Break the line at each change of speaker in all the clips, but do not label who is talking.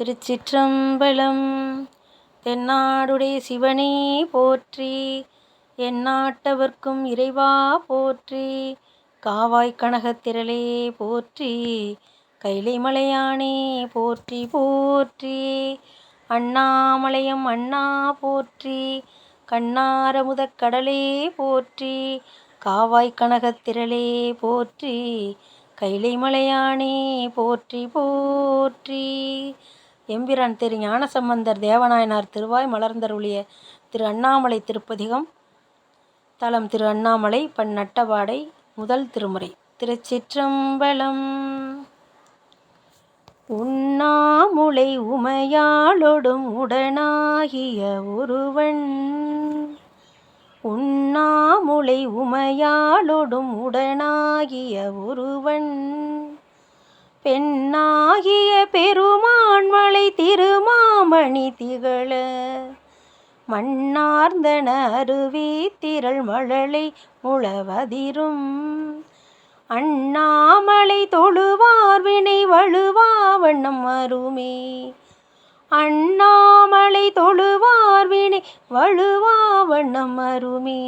திருச்சிற்றம்பலம். தென்னாடுடைய சிவனே போற்றி, எந்நாட்டவர்க்கும் இறைவா போற்றி. காவாய் கனகத்திரளே போற்றி, கைலை மலையானே போற்றி போற்றி. அண்ணாமலையம் அண்ணா போற்றி, கண்ணாரமுதக் கடலே போற்றி. காவாய் கனகத்திரளே போற்றி, கைலை மலையானே போற்றி போற்றி. எம்பிரான் திரு ஞானசம்பந்தர் தேவநாயனார் திருவாய் மலர்ந்தருளிய திரு அண்ணாமலை திருப்பதிகம். தலம் திரு அண்ணாமலை, பண் நட்டபாடை, முதல் திருமுறை. திருச்சிற்றம்பலம். உண்ணாமுலை உமையாளொடும் உடனாகிய ஒருவன், உண்ணாமுலை உமையாளொடும் உடனாகிய ஒருவன், பெண்ணாகிய பெருமான்மலை திருமாமணி திகழ மண்ணார்ந்தன அருவி திரள் மழலை முழவதிரும், அண்ணாமலை தொழுவார் வினை வழுவா வண்ணம் அருமே. அண்ணாமலை தொழுவார் வினை வழுவா வண்ணம் அருமே.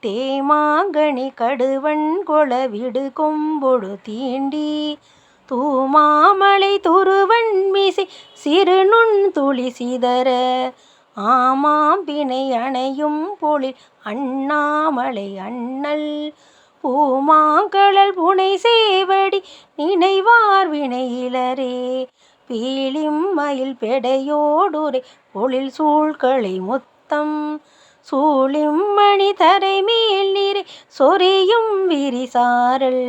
தேமாங்கனி கடுவன் கொளவிடு கொம்பொடு தீண்டி, தூமாமலை துருவன் மிசை சிறுநுண் துளி சிதற, ஆமாம் பிணை அணையும் பொழில் அண்ணாமலை அண்ணல், பூமாங்கழல் புனை சேவடி நினைவார் வினையிலரே. பீலிம் மயில் பெடையோடுரை பொழில் சூழ்களை முத்தம், சூழிம் மணி தரை மேல் நிறை சொரியும் விரிசாரல்,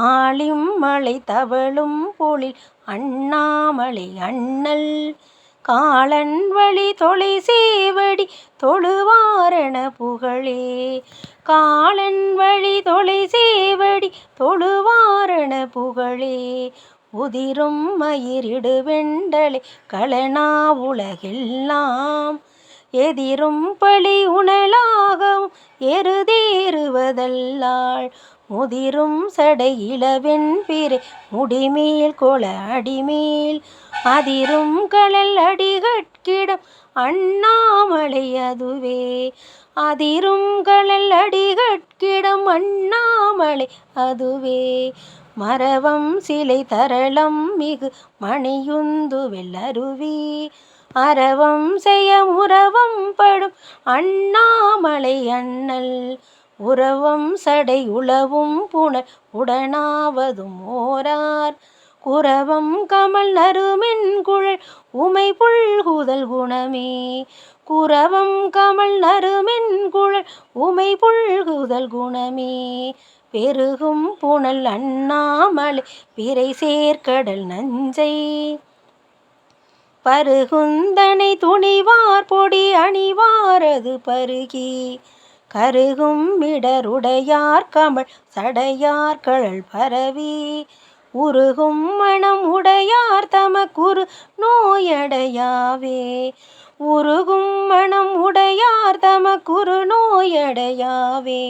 ஆழிம் மலை தவழும் பொழில் அண்ணாமலை அண்ணல், காலன் வழி தொலை சேவடி தொழுவாரண புகழே. காலன் வழி தொலை சேவடி தொழுவாரண புகழே. உதிரும் மயிரிடு வெண்டலை களனா உலகெல்லாம், எதிரும் பழி உணலாகவும் எருதேறுவதல்லாள், முதிரும் சடை இளவெண் பிறை முடிமேல் கொள அடிமேல், அதிரும் கழல் அடிகட்கிடம் அண்ணாமலை அதுவே. அதிரும் கழல் அடிகட்கிடம் அண்ணாமலை அதுவே. மரவம் சிலை தரளம் மிகு மணியுந்து வெள்ளருவி, அரவம் செய்ய முரவம் படும் அண்ணாமலை அண்ணல், உரவம் சடை உளவும் புனல் உடனாவதும் ஓரார், குரவம் கமல் நறுமென் குழல் உமை புல்குதல் குணமே. குரவம் கமல் நறுமென் குழல் உமை புல்குதல் குணமே. பெருகும் புனல் அண்ணாமலை பிறை சேர்க்கடல் நஞ்சை, பருகுந்தனை துணிவார் பொடி அணிவாரது பருகி, கருகும் மிடருடையார் கமல் சடையார் கழல் பரவி, உருகும் மனம் உடையார் தமக்குரு நோயடையாவே. உருகும் மனம் உடையார் தமக்குரு நோயடையாவே.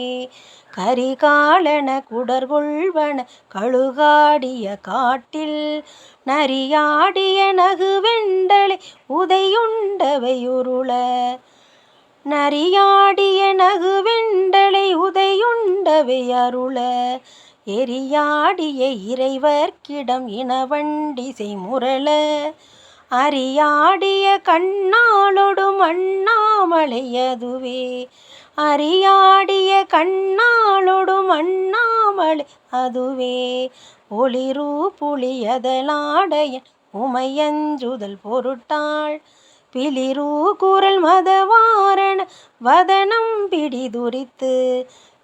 கரிகாலன குடர்கொள்வன கழுகாடிய காட்டில், நரியாடிய நகுவெண்டலை உதையுண்டவையுருள, நரியாடிய நகுவெண்டலை உதையுண்டவை அருள, எரியாடிய இறைவர்க்கிடம் இனவண்டிசை முரள, அரியாடிய கண்ணாளொடும் அண்ணாமலை அதுவே. அரியாடிய கண்ணாளொடும் அண்ணாமலை அதுவே. ஒளிரு புலியதலாடையன் உமையஞ்சுதல் பொருட்டாள், பிளிரு குரல் மதவாரண வதனம் பிடிதுரித்து,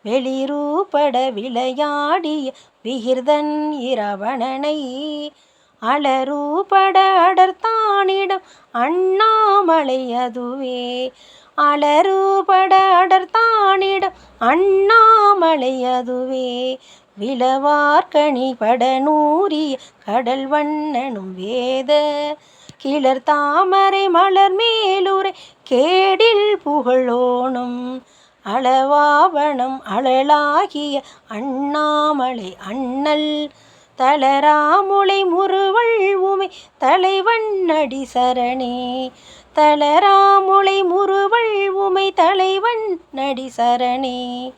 வெளிரு பட விளையாடிய விகிர்தன் இரவணனை, அலரு பட அடர்த்தானிடம் அண்ணாமலை அதுவே. அலரு பட அடர்த்தானிடம் அண்ணாமலை அதுவே. விளவார்கனி பட நூறிய கடல் வண்ணனும் வேத, கிளர் தாமரை மலர் மேலுரை கேடில் புகழோனும், அளவாவணம் அழலாகிய அண்ணாமலை அண்ணல், தளராமுலை முறுவல் உமை தலைவன் அடி சரணே. தளராமுலை முறுவல் உமை தலைவன் அடி சரணே.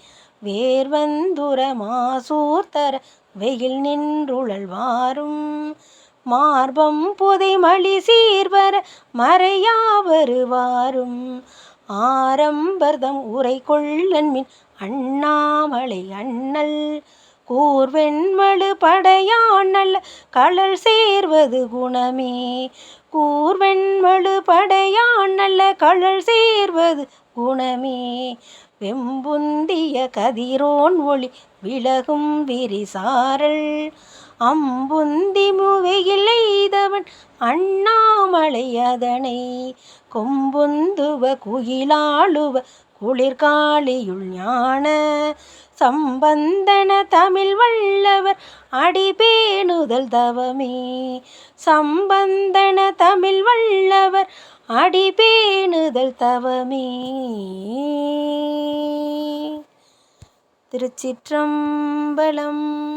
வேர்வந்துர மாசூர்த்தர வெயில் நின்றுழல் வாரும் மார்பம் புதை மலி சீர்வர மறையா வருவாரும். ஆரம்பர்தம் உரை கொள்ளன்மின் அண்ணாமலை அண்ணல் கூர்வெண்மழு படையான் நல்ல கழல் சேர்வது குணமே. கூர்வெண்மழு படையான் நல்ல கழல் சேர்வது குணமே. வெம்புந்திய கதிரோன் ஒளி விலகும் விரிசாரல் அம்புந்தி முவையில் எய்தவன் அண்ணாமலை அதனை. கொம்புந்துவ குயிலாளுவ குளிர்காளியுள் ஞான சம்பந்தன தமிழ் வல்லவர் அடிபேணுதல் தவமே. சம்பந்தன தமிழ் வல்லவர் அடிபேணுதல் தவமே. திருச்சிற்றம்பலம்.